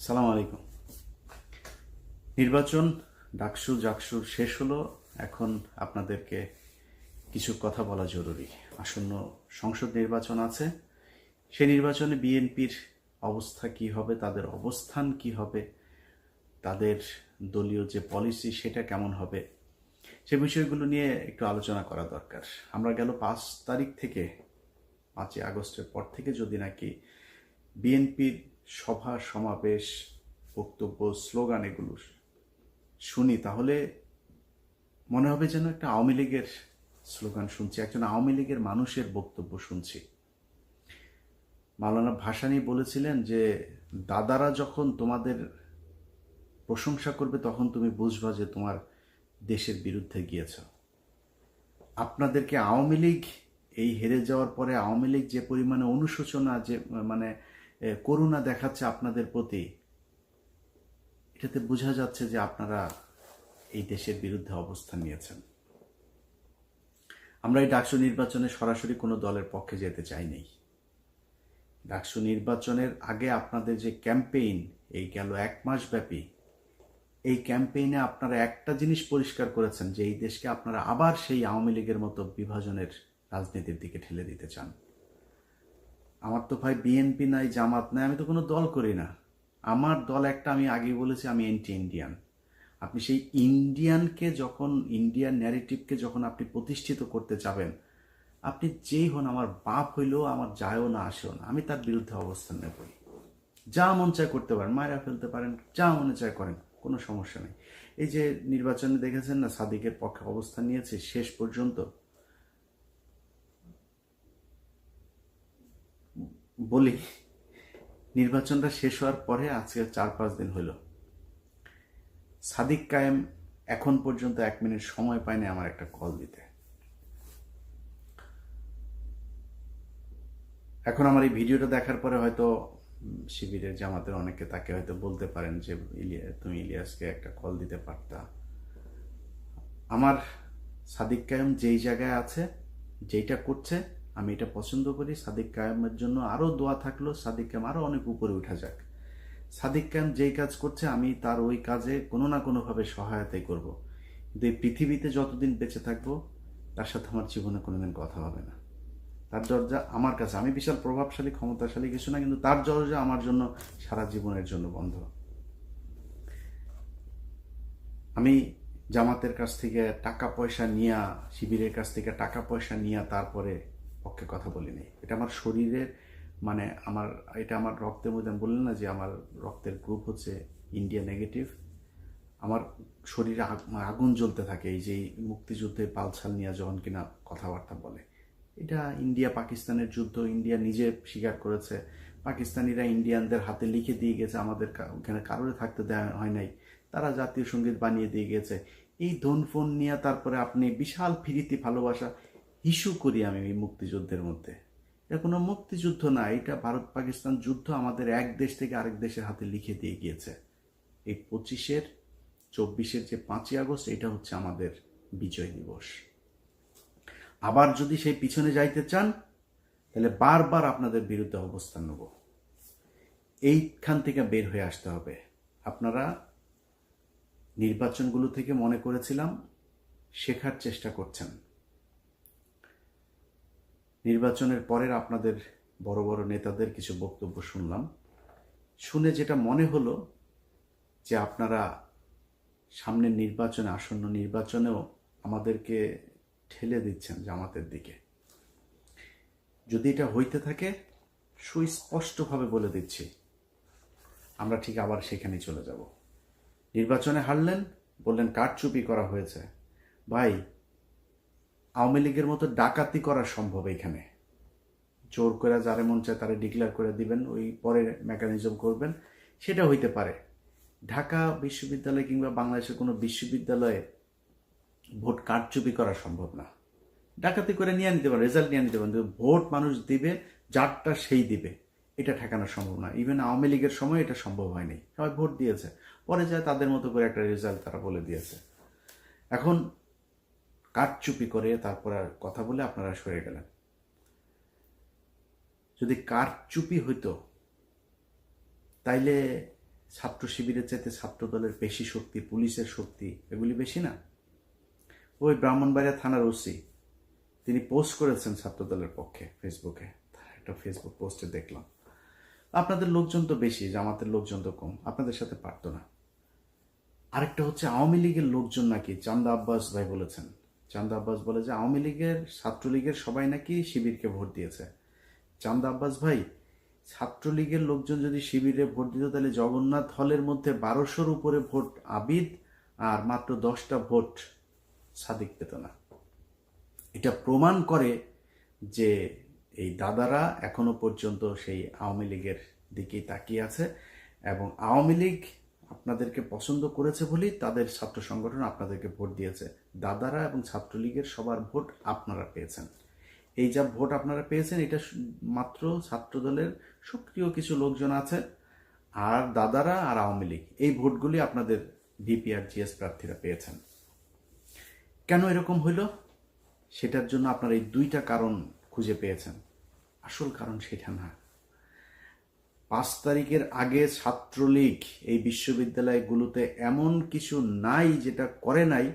সালাম আলাইকুম। নির্বাচন ডাকসু জাকসু শেষ হলো। এখন আপনাদেরকে কিছু কথা বলা জরুরি। আসন্ন সংসদ নির্বাচন আছে। সেই নির্বাচনে বিএনপির অবস্থা কি হবে, তাদের অবস্থান কি হবে, তাদের দলীয় যে পলিসি সেটা কেমন হবে, সে বিষয়গুলো নিয়ে একটু আলোচনা করা দরকার। আমরা গেল 5 তারিখ থেকে 5ই আগস্টের পর থেকে যদি নাকি বিএনপির সভা সমাবেশ, বক্তব্য, স্লোগান এগুলো শুনি, তাহলে মনে হবে যেন একটা আওয়ামী লীগের স্লোগান শুনছি, একজন আওয়ামী লীগের মানুষের বক্তব্য শুনছি। মাওলানা ভাসানী বলেছিলেন যে দাদারা যখন তোমাদের প্রশংসা করবে তখন তুমি বুঝবা যে তোমার দেশের বিরুদ্ধে গিয়েছ। আপনাদেরকে আওয়ামী লীগ এই হেরে যাওয়ার পরে আওয়ামী লীগ যে পরিমাণে অনুশোচনা, যে মানে করুণা দেখাচ্ছে আপনাদের প্রতি, এটাতে বোঝা যাচ্ছে যে আপনারা এই দেশের বিরুদ্ধে অবস্থান নিয়েছেন। আমরা এই ডাকসু নির্বাচনে সরাসরি কোনো দলের পক্ষে যেতে চাইনি। ডাকসু নির্বাচনের আগে আপনাদের যে ক্যাম্পেইন, এই গেল 1 মাস ব্যাপী, এই ক্যাম্পেইনে আপনারা একটা জিনিস পরিষ্কার করেছেন যে এই দেশকে আপনারা আবার সেই আওয়ামী লীগের মতো বিভাজনের রাজনীতির দিকে ঠেলে দিতে চান। আমার তো ভাই বিএনপি নাই, জামাত নাই, আমি তো কোনো দল করি না। আমার দল একটা, আমি আগেই বলেছি আমি অ্যান্টি ইন্ডিয়ান। আপনি সেই ইন্ডিয়ানকে যখন, ইন্ডিয়ান ন্যারেটিভকে যখন আপনি প্রতিষ্ঠিত করতে যাবেন, আপনি যেই হন, আমার বাপ হইলেও আমার যায়ও না আসেও না, আমি তার বিরুদ্ধে অবস্থান নেবই। যা মন চায় করতে পারেন, মায়েরা ফেলতে পারেন, যা মনে চায় করেন, কোনো সমস্যা নেই। এই যে নির্বাচনে দেখেছেন না, সাদিকের পক্ষে অবস্থান নিয়েছে শেষ পর্যন্ত। বলি, নির্বাচনটা শেষ হওয়ার পরে আজকে 4-5 দিন হইল, সাদিক কায়েম এখন পর্যন্ত 1 মিনিট সময় পায়নি আমার একটা কল দিতে। এখন আমার এই ভিডিওটা দেখার পরে হয়তো শিবিরের জামাতের অনেকে তাকে হয়তো বলতে পারেন যে তুমি ইলিয়াসকে একটা কল দিতে পারতা। আমার সাদিক কায়েম যেই জায়গায় আছে, যেইটা করছে, আমি এটা পছন্দ করি। সাদিক কায়েমের জন্য আরও দোয়া থাকলো, সাদিক কায়েম আরও অনেক উপরে উঠা যাক। সাদিক কায়েম যেই কাজ করছে আমি তার ওই কাজে কোনো না কোনোভাবে সহায়তাই করব। কিন্তু এই পৃথিবীতে যতদিন বেঁচে থাকবো তার সাথে আমার জীবনে কোনোদিন কথা হবে না। তার দরজা আমার কাছে, আমি বিশাল প্রভাবশালী ক্ষমতাশালী কিছু না, কিন্তু তার দরজা আমার জন্য সারা জীবনের জন্য বন্ধ। আমি জামাতের কাছ থেকে টাকা পয়সা নিয়া, শিবিরের কাছ থেকে টাকা পয়সা নিয়া তারপরে পক্ষে কথা বলিনি। এটা আমার শরীরের, মানে আমার, এটা আমার রক্তের মধ্যে। আমি বললাম না যে আমার রক্তের গ্রুপ হচ্ছে ইন্ডিয়া নেগেটিভ। আমার শরীরে আগুন জ্বলতে থাকে এই যে মুক্তিযুদ্ধের পালছাল নিয়ে যখন কিনা কথাবার্তা বলে। এটা ইন্ডিয়া পাকিস্তানের যুদ্ধ, ইন্ডিয়া নিজে স্বীকার করেছে। পাকিস্তানিরা ইন্ডিয়ানদের হাতে লিখে দিয়ে গেছে, আমাদের ওখানে কারোরে থাকতে দেওয়া হয় নাই, তারা জাতীয় সঙ্গীত বানিয়ে দিয়ে গেছে। এই ধন ফোন নিয়ে তারপরে আপনি বিশাল ফিরিতি ভালোবাসা ইস্যু করি আমি এই মুক্তিযুদ্ধের মধ্যে। এটা কোনো মুক্তিযুদ্ধ না, এটা ভারত পাকিস্তান যুদ্ধ আমাদের এক দেশ থেকে আরেক দেশের হাতে লিখে দিয়ে গিয়েছে। এই 25-24 যে 5ই আগস্ট, এটা হচ্ছে আমাদের বিজয় দিবস। আবার যদি সেই পিছনে যাইতে চান তাহলে বারবার আপনাদের বিরুদ্ধে অবস্থান নেব। এইখান থেকে বের হয়ে আসতে হবে। আপনারা নির্বাচনগুলো থেকে মনে করেছিলাম শেখার চেষ্টা করছেন। নির্বাচনের পরের আপনাদের বড় বড় নেতাদের কিছু বক্তব্য শুনলাম, শুনে যেটা মনে হলো যে আপনারা সামনের নির্বাচনে, আসন্ন নির্বাচনেও আমাদেরকে ঠেলে দিচ্ছেন জামাতের দিকে। যদি এটা হইতে থাকে, সুস্পষ্টভাবে বলে দিচ্ছি, আমরা ঠিক আবার সেখানে চলে যাব। নির্বাচনে হারলেন, বললেন কারচুপি করা হয়েছে। ভাই, আওয়ামী লীগের মতো ডাকাতি করা সম্ভব এখানে। জোর করে যারে মন চায় তারে ডিক্লেয়ার করে দিবেন, ওই পরে মেকানিজম করবেন, সেটা হইতে পারে। ঢাকা বিশ্ববিদ্যালয় কিংবা বাংলাদেশের কোনো বিশ্ববিদ্যালয়ে ভোট কারচুপি করা সম্ভব না। ডাকাতি করে নিয়ে নিতে পারেন, রেজাল্ট নিয়ে নিতে পারেন, কিন্তু ভোট মানুষ দিবে, যারটা সেই দিবে, এটা ঠেকানো সম্ভব না। ইভেন আওয়ামী লীগের সময় এটা সম্ভব হয়নি। সবাই ভোট দিয়েছে, পরে যায় তাদের মতো করে একটা রেজাল্ট তারা বলে দিয়েছে। এখন কারচুপি করে তারপর আর কথা বলে আপনারা সরে গেলেন। যদি কারচুপি হইতো তাইলে ছাত্র শিবিরের চাইতে ছাত্র দলের বেশি শক্তি, পুলিশের শক্তি এগুলি বেশি না? ওই ব্রাহ্মণবাড়িয়া থানার ওসি তিনি পোস্ট করেছেন ছাত্র দলের পক্ষে ফেসবুকে, একটা ফেসবুক পোস্টে দেখলাম। আপনাদের লোকজন তো বেশি, জামাতের লোকজন তো কম, আপনাদের সাথে পারতো না। আরেকটা হচ্ছে আওয়ামী লীগের লোকজন নাকি, চান্দা আব্বাস ভাই বলেছেন, চান্দা আব্বাস বলে যে আওয়ামী লীগের, ছাত্রলীগের সবাই নাকি শিবিরকে ভোট দিয়েছে। চান্দা আব্বাস ভাই, ছাত্রলীগের লোকজন যদি শিবিরে ভোট দিত তাহলে জগন্নাথ হলের মধ্যে 1200-র উপরে ভোট আবিদ আর মাত্র 10টা ভোট সাদিক পেত না। এটা প্রমাণ করে যে এই দাদারা এখনো পর্যন্ত সেই আওয়ামী লীগের দিকেই তাকিয়ে আছে, এবং আওয়ামী লীগ আপনাদেরকে পছন্দ করেছে বলেই তাদের ছাত্র সংগঠন আপনাদেরকে ভোট দিয়েছে। দাদারা এবং ছাত্রলীগের সবার ভোট আপনারা পেয়েছেন। এই যা ভোট আপনারা পেয়েছেন এটা মাত্র ছাত্রদলের সক্রিয় কিছু লোকজন আছে, আর দাদারা আর আওয়ামী লীগ এই ভোটগুলি আপনাদের ভিপি আর জিএস প্রার্থীরা পেয়েছেন। কেন এরকম হইল সেটার জন্য আপনারা এই দুইটা কারণ খুঁজে পেয়েছেন। আসল কারণ সেটা না। 5 তারিখের আগে ছাত্রলীগ এই বিশ্ববিদ্যালয়গুলোতে এমন কিছু নাই যেটা করে নাই,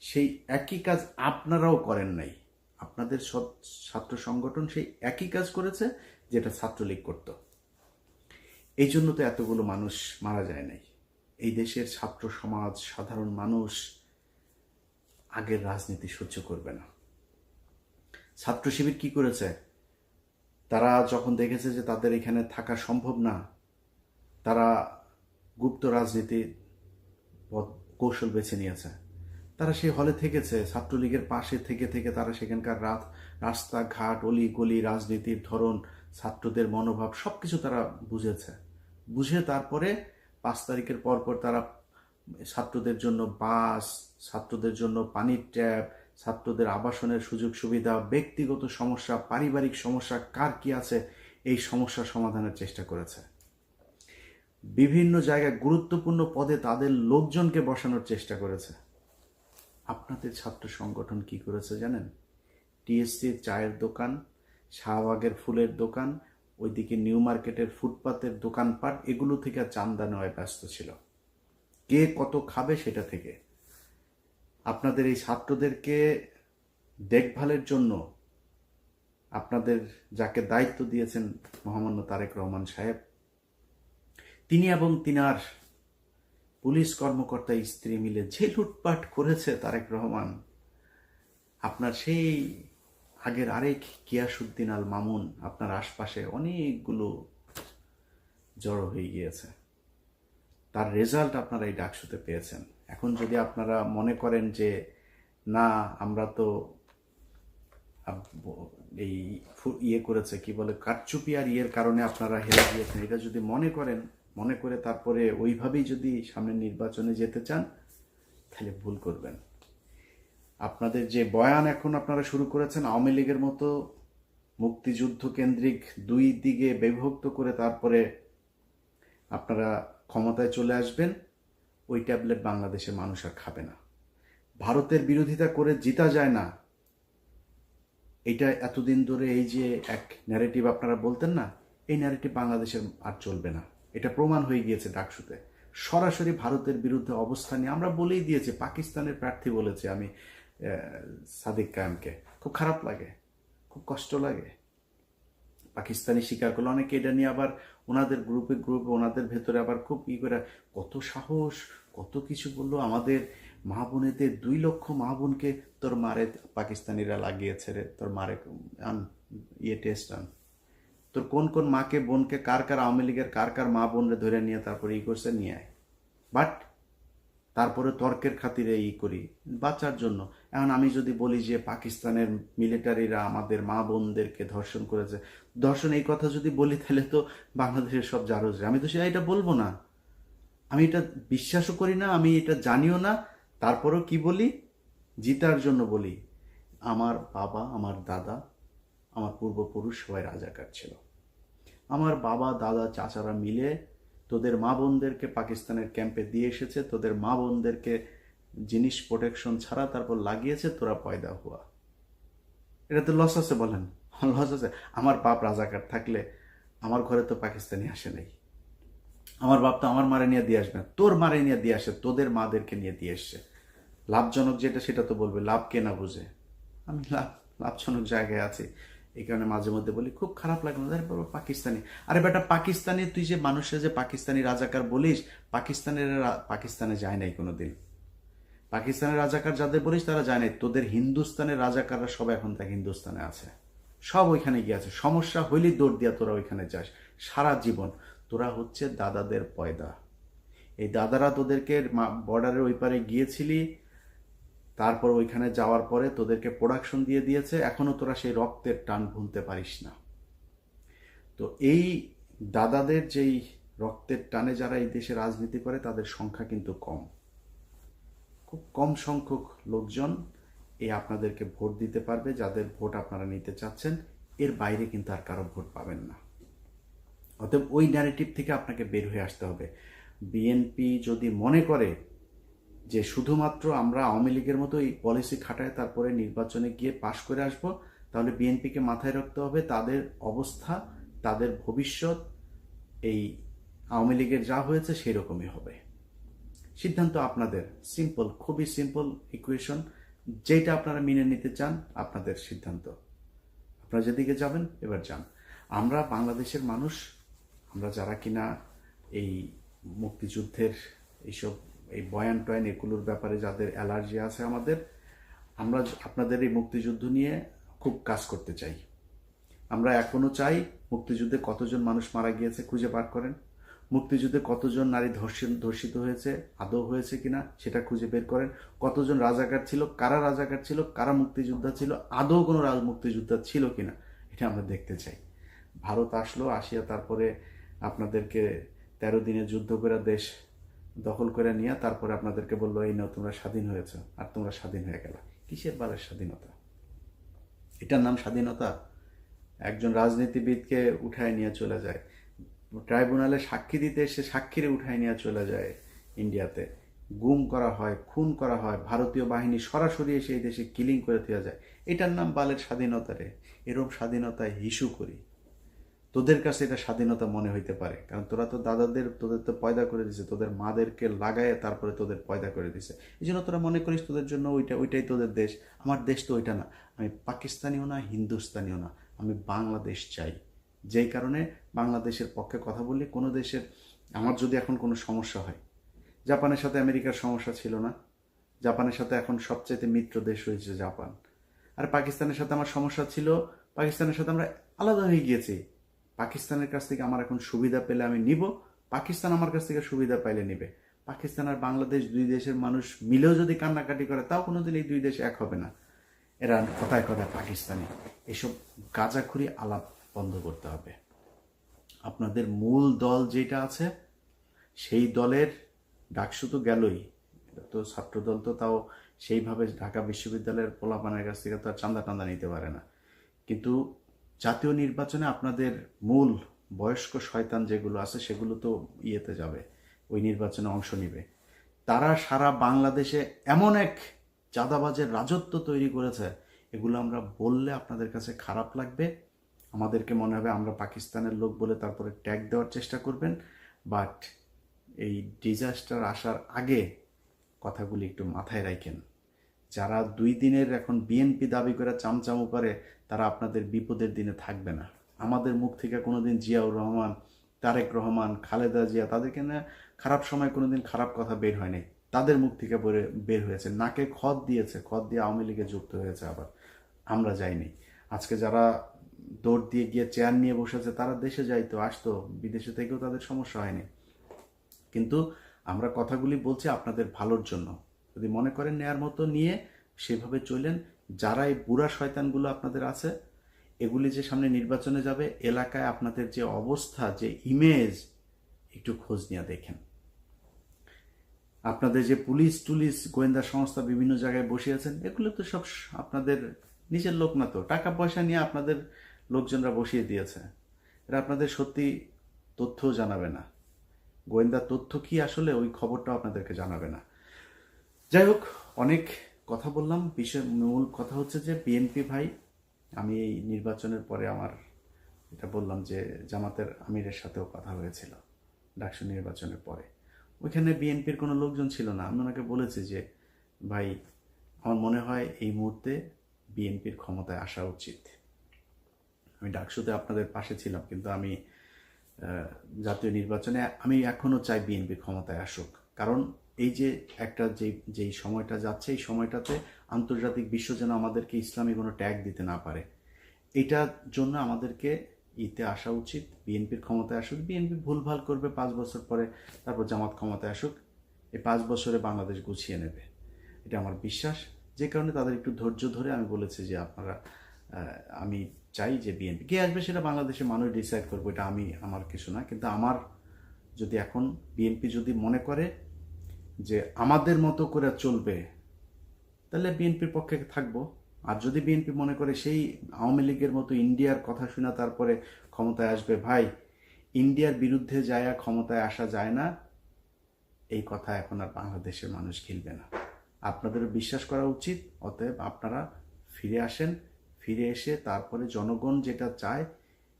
সেই একই কাজ আপনারাও করেন নাই। আপনাদের ছাত্র সংগঠন সেই একই কাজ করেছে যেটা ছাত্রলীগ করত। এই জন্য তো এতগুলো মানুষ মারা যায় নাই। এই দেশের ছাত্র সমাজ, সাধারণ মানুষ আগের রাজনীতি সহ্য করবে না। ছাত্র শিবির কি করেছে? তারা যখন দেখেছে যে তাদের এখানে থাকা সম্ভব না, তারা গুপ্ত রাজনীতির কৌশল বেছে নিয়েছে। তারা সেই হলে থেকেছে, ছাত্রলীগের পাশে থেকে থেকে তারা সেখানকার রাস্তাঘাট, অলি গলি, রাজনীতির ধরন, ছাত্রদের মনোভাব সবকিছু তারা বুঝে তারপরে 5 তারিখের পরপর তারা ছাত্রদের জন্য বাস, ছাত্রদের জন্য পানির ট্যাপ, ছাত্রদের আবাসনের সুযোগ সুবিধা, ব্যক্তিগত সমস্যা, পারিবারিক সমস্যা কার কি আছে এই সমস্যা সমাধানের চেষ্টা করেছে। বিভিন্ন জায়গায় গুরুত্বপূর্ণ পদে তাদের লোকজনকে বসানোর চেষ্টা করেছে। আপনাদের ছাত্র সংগঠন কি করেছে জানেন? টিএসসির চায়ের দোকান, শাহবাগের ফুলের দোকান, ওইদিকে নিউ মার্কেটের ফুটপাতের দোকানপাট, এগুলো থেকে চান্দা নেওয়ায় ব্যস্ত ছিল। কে কত খাবে সেটা থেকে। আপনাদের এই ছাত্রদেরকে দেখভালের জন্য আপনাদের যাকে দায়িত্ব দিয়েছেন মহামান্য তারেক রহমান সাহেব, তিনি এবং তিনার পুলিশ কর্মকর্তা স্ত্রী মিলে যে লুটপাট করেছে তারেক রহমান, আপনার সেই আগের আরেক গিয়াসউদ্দিন আল মামুন আপনার আশপাশে অনেকগুলো জড়ো হয়ে গিয়েছে। তার রেজাল্ট আপনারা এই ডাকসুতে পেয়েছেন। এখন যদি আপনারা মনে করেন যে না আমরা তো এই করেছে কি বলে কারচুপি আর কারণে আপনারা হেরে গিয়েছেন, এটা যদি মনে করে তারপরে ওইভাবেই যদি সামনের নির্বাচনে যেতে চান তাহলে ভুল করবেন। আপনাদের যে বয়ান এখন আপনারা শুরু করেছেন আওয়ামী লীগের মতো মুক্তিযুদ্ধ কেন্দ্রিক দুই দিকে বিভক্ত করে তারপরে আপনারা ক্ষমতায় চলে আসবেন, ওই ট্যাবলেট বাংলাদেশের মানুষ আর খাবে না। ভারতের বিরোধিতা করে জিতা যায় না, এটা এতদিন ধরে এই যে এক ন্যারেটিভ আপনারা বলতেন না, এই ন্যারেটিভ বাংলাদেশের আর চলবে না। এটা প্রমাণ হয়ে গিয়েছে ডাকসুতে। সরাসরি ভারতের বিরুদ্ধে অবস্থান নিয়ে আমরা বলেই দিয়েছি। পাকিস্তানের প্রার্থী বলেছে আমি সাদিক কায়েমকে, খুব খারাপ লাগে, খুব কষ্ট লাগে। পাকিস্তানি স্বীকার করলো, অনেকে এটা নিয়ে আবার ওনাদের গ্রুপে ওনাদের ভেতরে আবার খুব করে কত সাহস, কত কিছু বললো। আমাদের মা বোনেদের 2 লক্ষ মা বোনকে তোর মারে পাকিস্তানিরা লাগিয়েছে রে, তোর মারে আন টেস্ট আন, তোর কোন কোন মাকে বোনকে কার আওয়ামী লীগের কার মা বোনরে ধরে নিয়ে তারপরে করছে নিয়ে আয়। বাট তারপরে তর্কের খাতিরে করি বাঁচার জন্য। এখন আমি যদি বলি যে পাকিস্তানের মিলিটারিরা আমাদের মা বোনদেরকে ধর্ষণ করেছে, ধর্ষণ এই কথা যদি বলি তাহলে তো বাংলাদেশের সব জারজ। আমি তো এটা বলবো না, আমি এটা বিশ্বাসও করি না, আমি এটা জানিও না। তারপরেও কি বলি? জিতার জন্য বলি। আমার বাবা, আমার দাদা, আমার পূর্বপুরুষ সবাই রাজাকার ছিল। আমার বাবা দাদা চাচারা মিলে তোদের মা বোনদেরকে পাকিস্তানের ক্যাম্পে দিয়ে এসেছে, তোদের মা বোনদেরকে জিনিস প্রোটেকশন ছাড়া তারপর লাগিয়েছে, তোরা পয়দা হুয়া। এটা তো লস আছে, বলেন লস আছে? আমার বাপ রাজাকার থাকলে আমার ঘরে তো পাকিস্তানি আসে নাই। আমার বাপ তো আমার মারে নিয়ে দিয়ে আসবে না, তোর মারে নিয়ে দিয়ে আসে, তোদের মাদেরকে নিয়ে দিয়ে এসছে। লাভজনক যেটা সেটা তো বলবে, লাভ কে না বুঝে। আমি লাভজনক জায়গায় আছি, এই কারণে মাঝে মধ্যে বলি খুব খারাপ লাগে না, বাবা পাকিস্তানি। আরে বেটা পাকিস্তানি, তুই যে মানুষের যে পাকিস্তানি রাজাকার বলিস, পাকিস্তানে যায় নাই কোনোদিন। পাকিস্তানের রাজাকার যাদের বলিস তারা যায় নাই, তোদের হিন্দুস্তানের রাজাকাররা সব এখন তাকে হিন্দুস্তানে আছে, সব ওইখানে গিয়ে আছে। সমস্যা হইলেই দৌড় দিয়া তোরা ওইখানে যাস সারা জীবন। তোরা হচ্ছে দাদাদের পয়দা। এই দাদারা তোদেরকে বর্ডারের ওই পারে গিয়েছিলি, তারপর ওইখানে যাওয়ার পরে তোদেরকে প্রোডাকশন দিয়ে দিয়েছে, এখনো তোরা সেই রক্তের টান ভুলতে পারিস না। তো এই দাদাদের যেই রক্তের টানে যারা এই দেশে রাজনীতি করে তাদের সংখ্যা কিন্তু কম, খুব কম সংখ্যক লোকজন এই আপনাদেরকে ভোট দিতে পারবে, যাদের ভোট আপনারা নিতে চাচ্ছেন। এর বাইরে কিন্তু আর কারো ভোট পাবেন না। অতএব ওই ন্যারেটিভ থেকে আপনাকে বের হয়ে আসতে হবে। বিএনপি যদি মনে করে যে শুধুমাত্র আমরা আওয়ামী লীগের মতো এই পলিসি খাটায় তারপরে নির্বাচনে গিয়ে পাশ করে আসব, তাহলে বিএনপিকে মাথায় রাখতে হবে তাদের অবস্থা, তাদের ভবিষ্যৎ এই আওয়ামী লীগের যা হয়েছে সেই রকমই হবে। সিদ্ধান্ত আপনাদের, সিম্পল, খুবই সিম্পল ইকুয়েশন। যেটা আপনারা মেনে নিতে চান আপনাদের সিদ্ধান্ত, আপনারা যেদিকে যাবেন এবার যান। আমরা বাংলাদেশের মানুষ, আমরা যারা কিনা এই মুক্তিযুদ্ধের এইসব এই বয়ান টয়ান এগুলোর ব্যাপারে যাদের অ্যালার্জি আছে আমাদের, আমরা আপনাদের এই মুক্তিযুদ্ধ নিয়ে খুব কাজ করতে চাই। আমরা এখনো চাই মুক্তিযুদ্ধে কতজন মানুষ মারা গিয়েছে খুঁজে বার করেন, মুক্তিযুদ্ধে কতজন নারী ধর্ষিত হয়েছে, আদৌ হয়েছে কিনা সেটা খুঁজে বের করেন, কতজন রাজাকার ছিল, কারা মুক্তিযোদ্ধা ছিল, আদৌ কোনো মুক্তিযোদ্ধা ছিল কিনা এটা আমরা দেখতে চাই। ভারত আসলো, আসিয়া তারপরে আপনাদেরকে 13 দিনে যুদ্ধ করে দেশ দখল করে নিয়ে তারপরে আপনাদেরকে বললো এই নাও তোমরা স্বাধীন হয়েছ, আর তোমরা স্বাধীন হয়ে গেল। কিসের বালের স্বাধীনতা? এটার নাম স্বাধীনতা? একজন রাজনীতিবিদকে উঠায় নিয়ে চলে যায়, ট্রাইব্যুনালে সাক্ষী দিতে এসে সাক্ষীরে উঠায় নিয়ে চলে যায় ইন্ডিয়াতে, গুম করা হয়, খুন করা হয়, ভারতীয় বাহিনী সরাসরি এসে এই দেশে কিলিং করে দেওয়া যায়। এটার নাম বালের স্বাধীনতা রে। এরকম স্বাধীনতায় হিসু করি। তোদের কাছে এটা স্বাধীনতা মনে হইতে পারে, কারণ তোরা তো তোদের তো পয়দা করে দিছে, তোদের মাদেরকে লাগায় তারপরে তোদের পয়দা করে দিছে। এই জন্য তোরা মনে করিস তোদের জন্য ওইটাই তোদের দেশ। আমার দেশ তো ওইটা না। আমি পাকিস্তানিও না, হিন্দুস্তানিও না, আমি বাংলাদেশ চাই। যেই কারণে বাংলাদেশের পক্ষে কথা বললে কোনো দেশের, আমার যদি এখন কোনো সমস্যা হয়, জাপানের সাথে আমেরিকার সমস্যা ছিল না, জাপানের সাথে এখন সবচাইতে মিত্র দেশ হয়েছে জাপান। আর পাকিস্তানের সাথে আমার সমস্যা ছিল, পাকিস্তানের সাথে আমরা আলাদা হয়ে গিয়েছি। পাকিস্তানের কাছ থেকে আমার এখন সুবিধা পেলে আমি নিব, পাকিস্তান আমার কাছ থেকে সুবিধা পাইলে নিবে। পাকিস্তান আর বাংলাদেশ দুই দেশের মানুষ মিলেও যদি কান্নাকাটি করে তাও কোনোদিন এই দুই দেশ এক হবে না। এরা কথায় কথায় পাকিস্তানি, এসব গাঁজাখুরি আলাপ বন্ধ করতে হবে। আপনাদের মূল দল যেটা আছে সেই দলের ডাকসু তো গেলই, তো ছাত্রদল তো তাও সেইভাবে ঢাকা বিশ্ববিদ্যালয়ের পোলাপানের কাছ থেকে তো আর চাঁদা টান্দা নিতে পারে না। কিন্তু জাতীয় নির্বাচনে আপনাদের মূল বয়স্ক শয়তান যেগুলো আছে সেগুলো তো ইয়েতে যাবে, ওই নির্বাচনে অংশ নিবে। তারা সারা বাংলাদেশে এমন এক চাঁদাবাজের রাজত্ব তৈরি করেছে, এগুলো আমরা বললে আপনাদের কাছে খারাপ লাগবে, আমাদেরকে মনে হবে আমরা পাকিস্তানের লোক বলে তারপরে ট্যাগ দেওয়ার চেষ্টা করবেন। বাট এই ডিজাস্টার আসার আগে কথাগুলি একটু মাথায় রাখেন। যারা 2 দিনের এখন বিএনপি দাবি করে চামচামো করে, তারা আপনাদের বিপদের দিনে থাকবে না। আমাদের মুখ থেকে কোনোদিন জিয়াউর রহমান, তারেক রহমান, খালেদা জিয়া, তাদেরকে না খারাপ সময় কোনোদিন খারাপ কথা বের হয়নি, তাদের মুখ থেকে বের হয়েছে। নাকে খত দিয়েছে, খত দিয়ে আওয়ামী লীগে যুক্ত হয়েছে আবার, আমরা যাইনি। আজকে যারা দৌড় দিয়ে গিয়ে চেয়ার নিয়ে বসেছে তারা দেশে যাইতো, আসতো, বিদেশে থেকেও তাদের সমস্যা হয়নি। কিন্তু আমরা কথাগুলি বলছি আপনাদের ভালোর জন্য। যদি মনে করেন নেয়ার মতো নিয়ে সেভাবে চলেন। যারা এই বুড়া শয়তানগুলো আপনাদের আছে, এগুলি যে সামনে নির্বাচনে যাবে, এলাকায় আপনাদের যে অবস্থা, যে ইমেজ, একটু খোঁজ নিয়ে দেখেন। আপনাদের যে পুলিশ টুলিশ গোয়েন্দা সংস্থা বিভিন্ন জায়গায় বসে আছেন, এগুলো তো সব আপনাদের নিজের লোক না, তো টাকা পয়সা নিয়ে আপনাদের লোকজনরা বসিয়ে দিয়েছে। এরা আপনাদের সত্যি তথ্যও জানাবে না, গোয়েন্দা তথ্য কি আসলে ওই খবরটাও আপনাদেরকে জানাবে না। যাই হোক, অনেক কথা বললাম। মূল কথা হচ্ছে যে বিএনপি ভাই, আমি এই নির্বাচনের পরে আমার এটা বললাম যে জামাতের আমিরের সাথেও কথা হয়েছিল, ডাকসু নির্বাচনের পরে। ওইখানে বিএনপির কোনো লোকজন ছিল না। আমি ওনাকে বলেছি যে ভাই, আমার মনে হয় এই মুহূর্তে বিএনপির ক্ষমতায় আসা উচিত। আমি ডাকসুতে আপনাদের পাশে ছিলাম, কিন্তু আমি জাতীয় নির্বাচনে আমি এখনও চাই বিএনপি ক্ষমতায় আসুক। কারণ এই যে একটা যেই সময়টা যাচ্ছে, এই সময়টাতে আন্তর্জাতিক বিশ্ব যেন আমাদেরকে ইসলামী কোনো ট্যাগ দিতে না পারে, এটার জন্য আমাদেরকে আসা উচিত। বিএনপির ক্ষমতায় আসুক। বিএনপি ভুলভাল করবে, 5 বছর পরে তারপর জামাত ক্ষমতায় আসুক। এই 5 বছরে বাংলাদেশ গুছিয়ে নেবে, এটা আমার বিশ্বাস। যে কারণে তাদের একটু ধৈর্য ধরে আমি বলেছি যে আপনারা, আমি চাই যে বিএনপি কে আসবে সেটা বাংলাদেশের মানুষ ডিসাইড করবো, এটা আমার কিছু না। কিন্তু আমার যদি এখন বিএনপি যদি মনে করে যে আমাদের মতো করে চলবে, তাহলে বিএনপির পক্ষে থাকবো। আর যদি বিএনপি মনে করে সেই আওয়ামী লীগের মতো ইন্ডিয়ার কথা শুনে তারপরে ক্ষমতায় আসবে, ভাই, ইন্ডিয়ার বিরুদ্ধে যায় ক্ষমতায় আসা যায় না, এই কথা এখন আর বাংলাদেশের মানুষ খেলবে না। আপনাদেরও বিশ্বাস করা উচিত। অতএব আপনারা ফিরে আসেন, ফিরে এসে তারপরে জনগণ যেটা চায়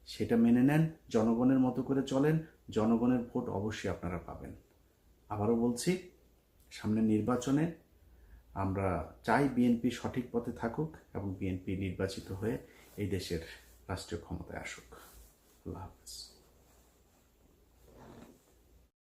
সেটা মেনে নেন, জনগণের মতো করে চলেন, জনগণের ভোট অবশ্যই আপনারা পাবেন। আবারও বলছি, সামনের নির্বাচনে আমরা চাই বিএনপি সঠিক পথে থাকুক এবং বিএনপি নির্বাচিত হয়ে এই দেশের রাষ্ট্রীয় ক্ষমতায় আসুক। আল্লাহ হাফেজ।